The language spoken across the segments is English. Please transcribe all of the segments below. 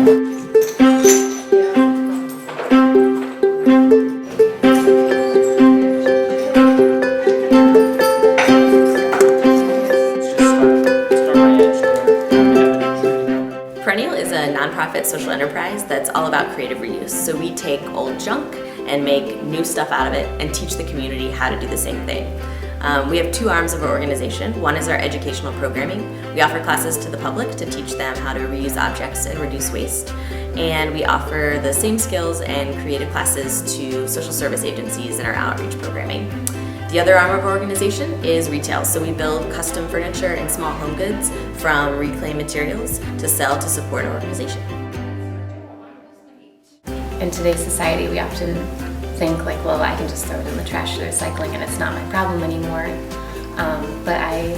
Perennial is a nonprofit social enterprise that's all about creative reuse. So we take old junk and make new stuff out of it and teach the community how to do the same thing. We have two arms of our organization. One is our educational programming. We offer classes to the public to teach them how to reuse objects and reduce waste. And we offer the same skills and creative classes to social service agencies in our outreach programming. The other arm of our organization is retail. So we build custom furniture and small home goods from reclaimed materials to sell to support our organization. In today's society, we often think like, well, I can just throw it in the trash or recycling and it's not my problem anymore. But I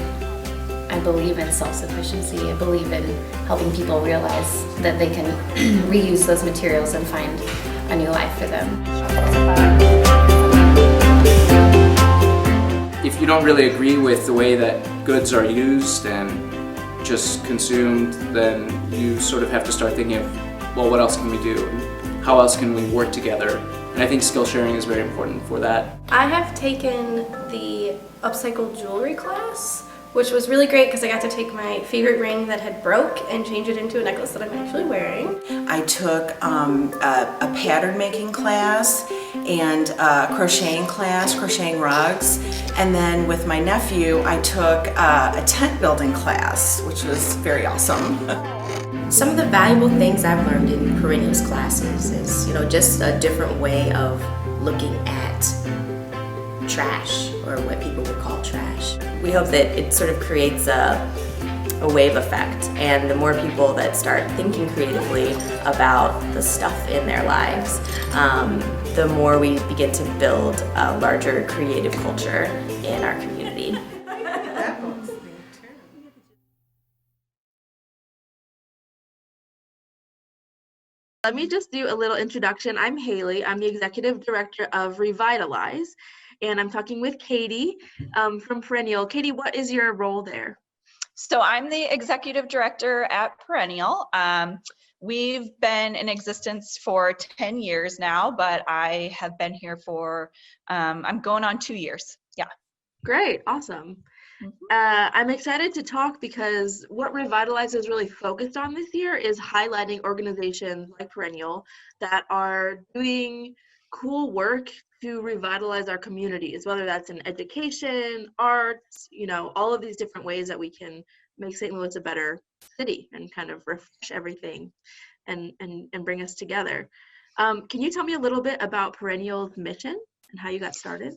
believe in self-sufficiency. I believe in helping people realize that they can reuse those materials and find a new life for them. If you don't really agree with the way that goods are used and just consumed, then you sort of have to start thinking of, well, what else can we do? How else can we work together? And I think skill sharing is very important for that. I have taken the upcycle jewelry class, which was really great because I got to take my favorite ring that had broke and change it into a necklace that I'm actually wearing. I took a pattern making class and a crocheting class, crocheting rugs. And then with my nephew, I took a tent building class, which was very awesome. Some of the valuable things I've learned in Perennial's classes is, just a different way of looking at trash, or what people would call trash. We hope that it sort of creates a wave effect, and the more people that start thinking creatively about the stuff in their lives, the more we begin to build a larger creative culture in our community. Let me just do a little introduction. I'm Haley. I'm the Executive Director of Revitalize, and I'm talking with Katie from Perennial. Katie, what is your role there? So I'm the Executive Director at Perennial. We've been in existence for 10 years now, but I have been here for, I'm going on 2 years. Yeah. Great, awesome. I'm excited to talk because what Revitalize is really focused on this year is highlighting organizations like Perennial that are doing cool work to revitalize our communities, whether that's in education, arts, all of these different ways that we can make St. Louis a better city and kind of refresh everything and bring us together. Can you tell me a little bit about Perennial's mission and how you got started?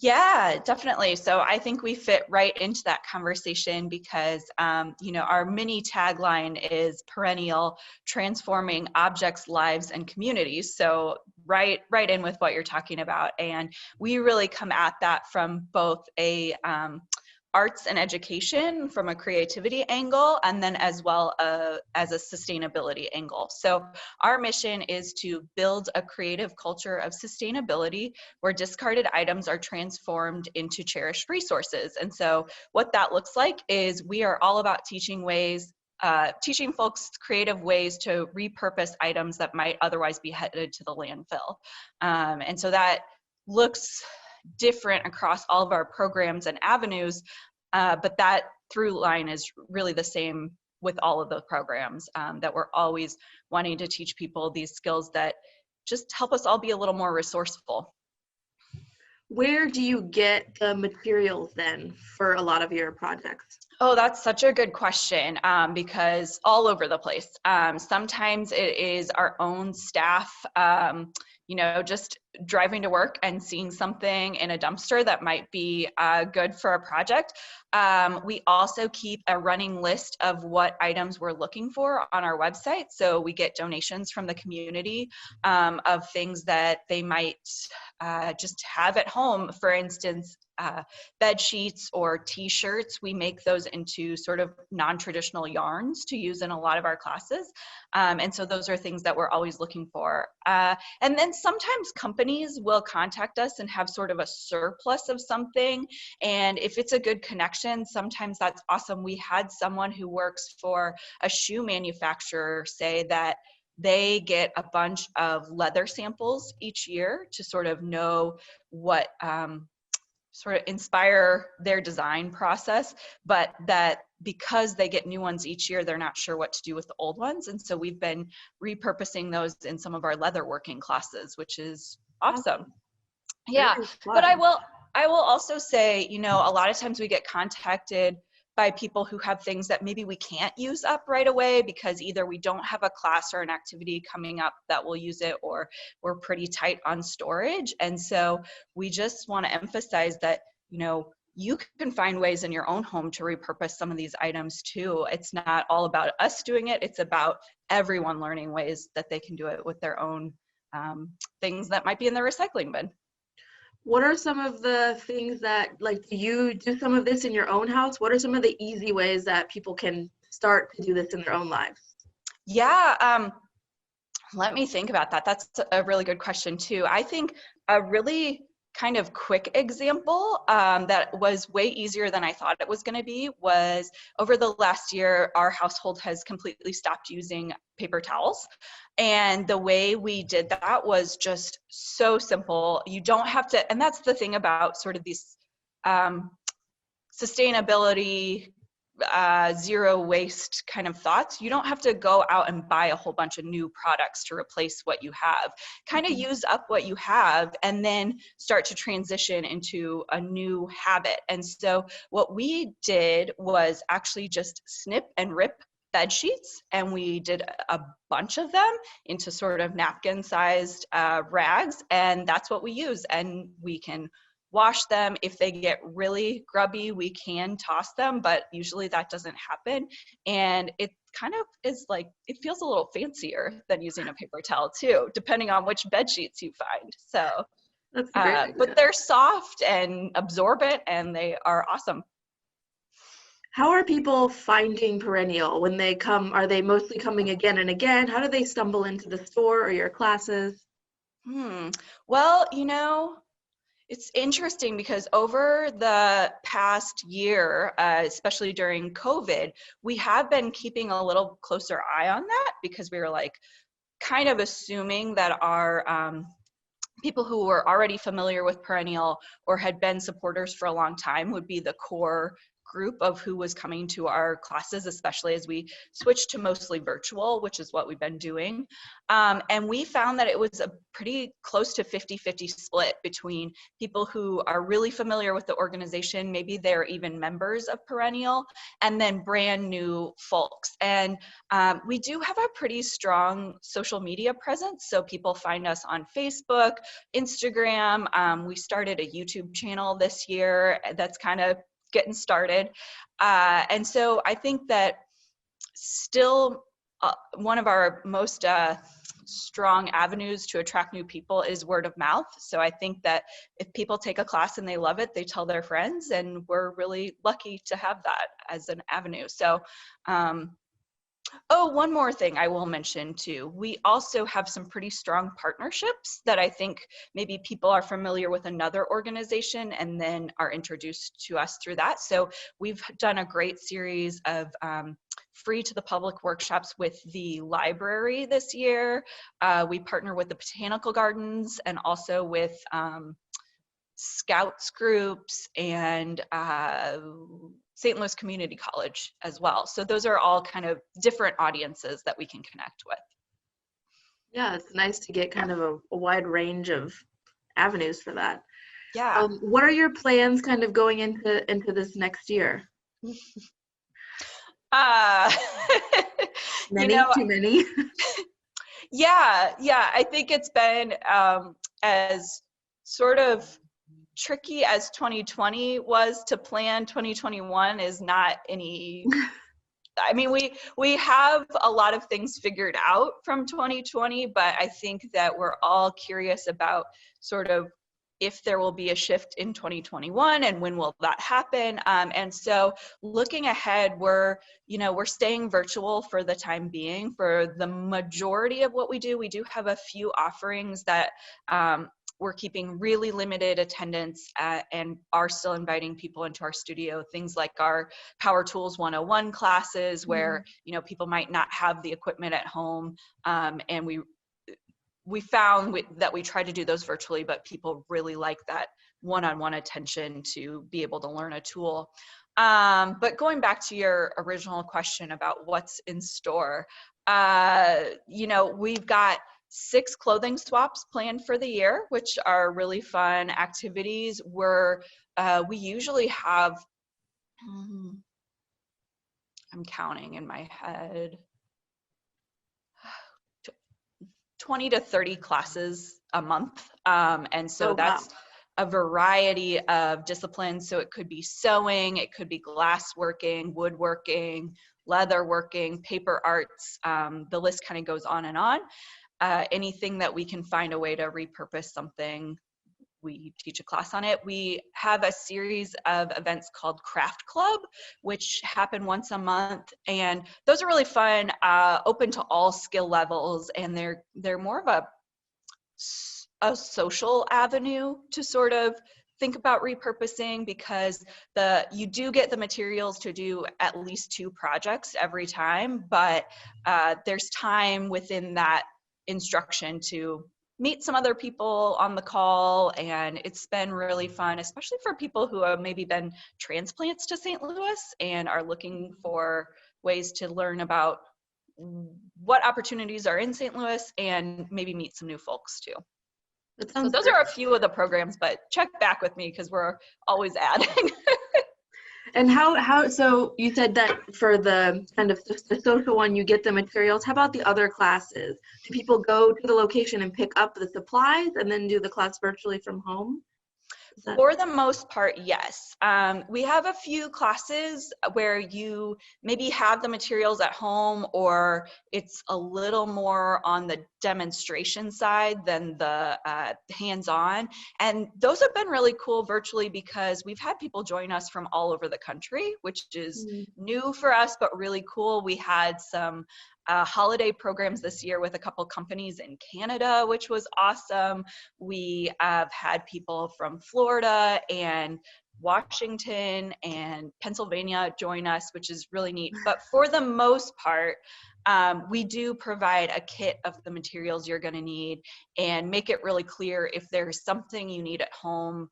Yeah, definitely. So I think we fit right into that conversation because, our mini tagline is Perennial, transforming objects, lives, and communities. So right in with what you're talking about. And we really come at that from both a arts and education, from a creativity angle, and then as well as a sustainability angle. So our mission is to build a creative culture of sustainability where discarded items are transformed into cherished resources. And so what that looks like is we are all about teaching folks creative ways to repurpose items that might otherwise be headed to the landfill. And so that looks different across all of our programs and avenues, but that through line is really the same with all of the programs, that we're always wanting to teach people these skills that just help us all be a little more resourceful. Where do you get the materials then for a lot of your projects? Oh, that's such a good question, because all over the place. Sometimes it is our own staff, just driving to work and seeing something in a dumpster that might be good for a project. We also keep a running list of what items we're looking for on our website. So we get donations from the community of things that they might just have at home. For instance, bed sheets or t-shirts, we make those into sort of non-traditional yarns to use in a lot of our classes. And so those are things that we're always looking for. And then sometimes companies will contact us and have sort of a surplus of something. And if it's a good connection, sometimes that's awesome. We had someone who works for a shoe manufacturer say that they get a bunch of leather samples each year to sort of know what sort of inspire their design process, but that because they get new ones each year, they're not sure what to do with the old ones. And so we've been repurposing those in some of our leatherworking classes, which is awesome. Yeah, but I will also say, you know, a lot of times we get contacted by people who have things that maybe we can't use up right away because either we don't have a class or an activity coming up that will use it, or we're pretty tight on storage. And so we just want to emphasize that, you know, you can find ways in your own home to repurpose some of these items too. It's not all about us doing it. It's about everyone learning ways that they can do it with their own things that might be in the recycling bin. What are some of the things that, like, do you do some of this in your own house? What are some of the easy ways that people can start to do this in their own lives? Yeah, let me think about that. That's a really good question too. I think a really kind of quick example that was way easier than I thought it was going to be was over the last year, our household has completely stopped using paper towels. And the way we did that was just so simple. You don't have to, and that's the thing about sort of these sustainability, zero waste kind of thoughts. You don't have to go out and buy a whole bunch of new products to replace what you have. Kind of use up what you have and then start to transition into a new habit. And so what we did was actually just snip and rip bed sheets, and we did a bunch of them into sort of napkin sized rags, and that's what we use. And we can wash them. If they get really grubby, we can toss them, but usually that doesn't happen. And it kind of is like, it feels a little fancier than using a paper towel too, depending on which bed sheets you find. So, That's a great idea. but they're soft and absorbent, and they are awesome. How are people finding Perennial when they come? Are they mostly coming again and again? How do they stumble into the store or your classes? Well, you know, it's interesting because over the past year, especially during COVID, we have been keeping a little closer eye on that because we were like kind of assuming that our people who were already familiar with Perennial or had been supporters for a long time would be the core group of who was coming to our classes, especially as we switched to mostly virtual, which is what we've been doing. And we found that it was a pretty close to 50-50 split between people who are really familiar with the organization, maybe they're even members of Perennial, and then brand new folks. And we do have a pretty strong social media presence. So people find us on Facebook, Instagram. We started a YouTube channel this year that's kind of getting started. And so I think that still one of our most strong avenues to attract new people is word of mouth. So I think that if people take a class and they love it, they tell their friends, and we're really lucky to have that as an avenue. So oh, one more thing I will mention too. We also have some pretty strong partnerships that I think maybe people are familiar with another organization and then are introduced to us through that. So we've done a great series of free to the public workshops with the library this year. We partner with the botanical gardens and also with Scouts groups and St. Louis Community College as well. So those are all kind of different audiences that we can connect with. Yeah, it's nice to get kind of a wide range of avenues for that. Yeah. What are your plans kind of going into this next year? Many, you know, too many. Yeah, I think it's been as sort of tricky as 2020 was to plan. 2021 is not any, I mean, we have a lot of things figured out from 2020, but I think that we're all curious about sort of if there will be a shift in 2021 and when will that happen. And so looking ahead, we're staying virtual for the time being for the majority of what we do. We do have a few offerings that we're keeping really limited attendance and are still inviting people into our studio. Things like our Power Tools 101 classes where, people might not have the equipment at home. And we found that we tried to do those virtually, but people really like that one-on-one attention to be able to learn a tool. But going back to your original question about what's in store, we've got 6 clothing swaps planned for the year, which are really fun activities where we usually have, I'm counting in my head, 20 to 30 classes a month. And so that's a variety of disciplines. So it could be sewing, it could be glassworking, woodworking, leatherworking, paper arts. The list kind of goes on and on. Anything that we can find a way to repurpose something, we teach a class on it. We have a series of events called Craft Club, which happen once a month, and those are really fun, open to all skill levels, and they're more of a social avenue to sort of think about repurposing, because you do get the materials to do at least 2 projects every time, but there's time within that instruction to meet some other people on the call, and it's been really fun, especially for people who have maybe been transplants to St. Louis and are looking for ways to learn about what opportunities are in St. Louis and maybe meet some new folks too. So those are a few of the programs, but check back with me because we're always adding. And so you said that for the kind of the social one, you get the materials. How about the other classes? Do people go to the location and pick up the supplies and then do the class virtually from home? For the most part, yes. We have a few classes where you maybe have the materials at home, or it's a little more on the demonstration side than the hands-on. And those have been really cool virtually because we've had people join us from all over the country, which is new for us, but really cool. We had some holiday programs this year with a couple companies in Canada, which was awesome. We have had people from Florida and Washington and Pennsylvania join us, which is really neat. But for the most part, we do provide a kit of the materials you're going to need and make it really clear if there's something you need at home,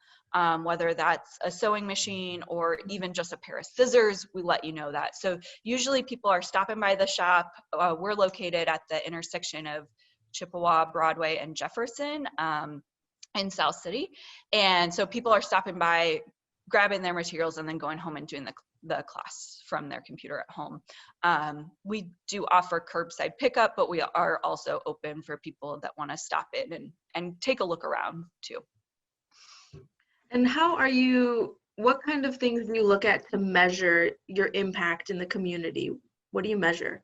whether that's a sewing machine or even just a pair of scissors, we let you know that. So usually people are stopping by the shop. We're located at the intersection of Chippewa, Broadway, and Jefferson in South City. And so people are stopping by, grabbing their materials, and then going home and doing the class from their computer at home. We do offer curbside pickup, but we are also open for people that want to stop in and take a look around too. And what kind of things do you look at to measure your impact in the community? What do you measure?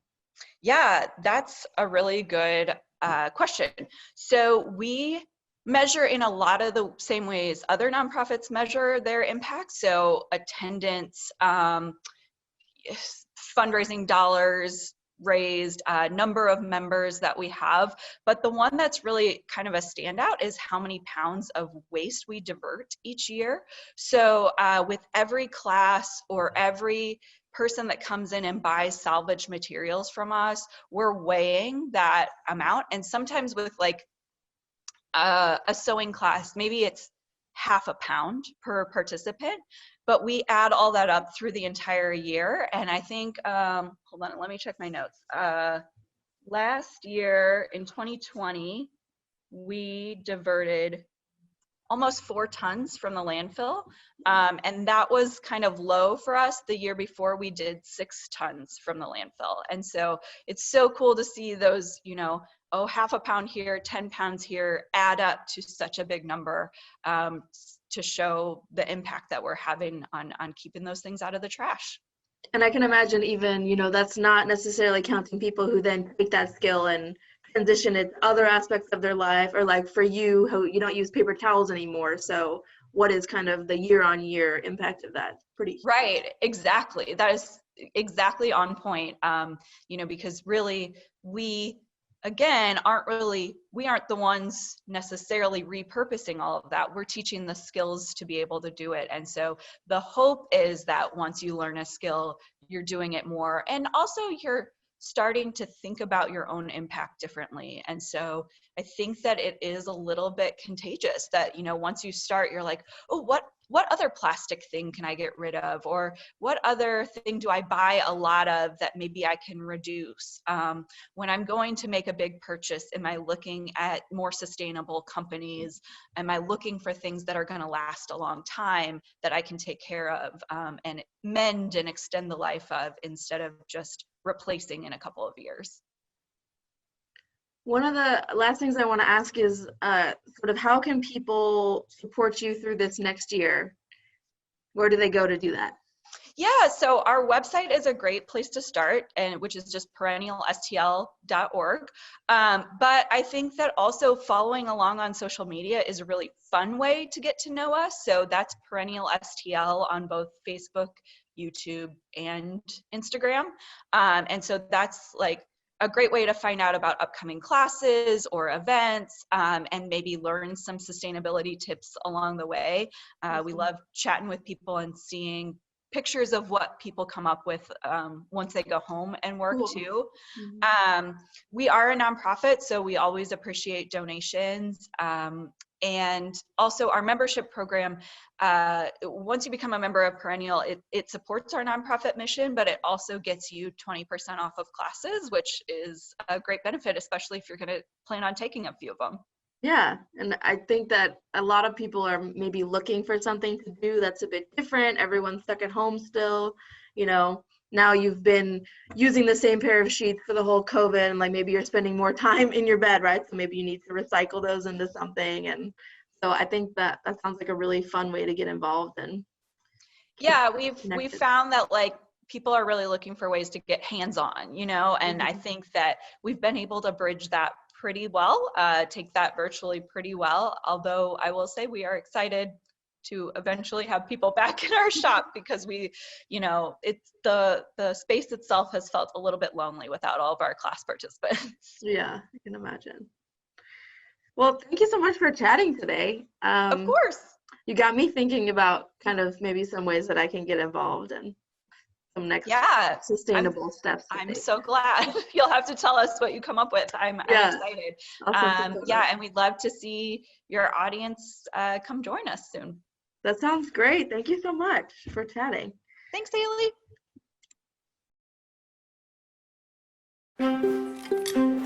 Yeah, that's a really good question. So we measure in a lot of the same ways other nonprofits measure their impact. So attendance, fundraising dollars raised, number of members that we have. But the one that's really kind of a standout is how many pounds of waste we divert each year. So with every class or every person that comes in and buys salvage materials from us, we're weighing that amount. And sometimes with like a sewing class, maybe it's half a pound per participant, but we add all that up through the entire year. And I think, hold on, let me check my notes. Last year in 2020, we diverted almost 4 tons from the landfill. And that was kind of low for us. The year before we did 6 tons from the landfill. And so it's so cool to see those, half a pound here, 10 pounds here, add up to such a big number to show the impact that we're having on keeping those things out of the trash. And I can imagine even, that's not necessarily counting people who then take that skill and transition it to other aspects of their life, or like for you, who you don't use paper towels anymore. So what is kind of the year-on-year impact of that? Pretty right, exactly. That is exactly on point. Because really we again, we aren't the ones necessarily repurposing all of that. We're teaching the skills to be able to do it. And so the hope is that once you learn a skill, you're doing it more. And also you're starting to think about your own impact differently. And so I think that it is a little bit contagious that, you know, once you start, you're like, oh, what other plastic thing can I get rid of? Or what other thing do I buy a lot of that maybe I can reduce? When I'm going to make a big purchase, am I looking at more sustainable companies? Am I looking for things that are going to last a long time that I can take care of and mend and extend the life of, instead of just replacing in a couple of years? One of the last things I want to ask is sort of how can people support you through this next year? Where do they go to do that? Yeah, so our website is a great place to start, and which is just perennialstl.org. But I think that also following along on social media is a really fun way to get to know us. So that's Perennial STL on both Facebook, YouTube, and Instagram. And so that's like a great way to find out about upcoming classes or events, and maybe learn some sustainability tips along the way. We love chatting with people and seeing pictures of what people come up with once they go home and work too. We are a nonprofit, so we always appreciate donations. And also our membership program, once you become a member of Perennial, it supports our nonprofit mission, but it also gets you 20% off of classes, which is a great benefit, especially if you're going to plan on taking a few of them. Yeah, and I think that a lot of people are maybe looking for something to do that's a bit different. Everyone's stuck at home still, you know. Now you've been using the same pair of sheets for the whole COVID, and like maybe you're spending more time in your bed, right? So maybe you need to recycle those into something. And so I think that sounds like a really fun way to get involved. And yeah, we've found that like people are really looking for ways to get hands-on, you know, and I think that we've been able to bridge that pretty well, take that virtually pretty well. Although I will say we are excited to eventually have people back in our shop, because we, you know, it's the space itself has felt a little bit lonely without all of our class participants. Yeah, I can imagine. Well, thank you so much for chatting today. Of course. You got me thinking about kind of maybe some ways that I can get involved and some next sustainable steps. I'm so glad. You'll have to tell us what you come up with. I'm excited. And we'd love to see your audience come join us soon. That sounds great. Thank you so much for chatting. Thanks, Haley.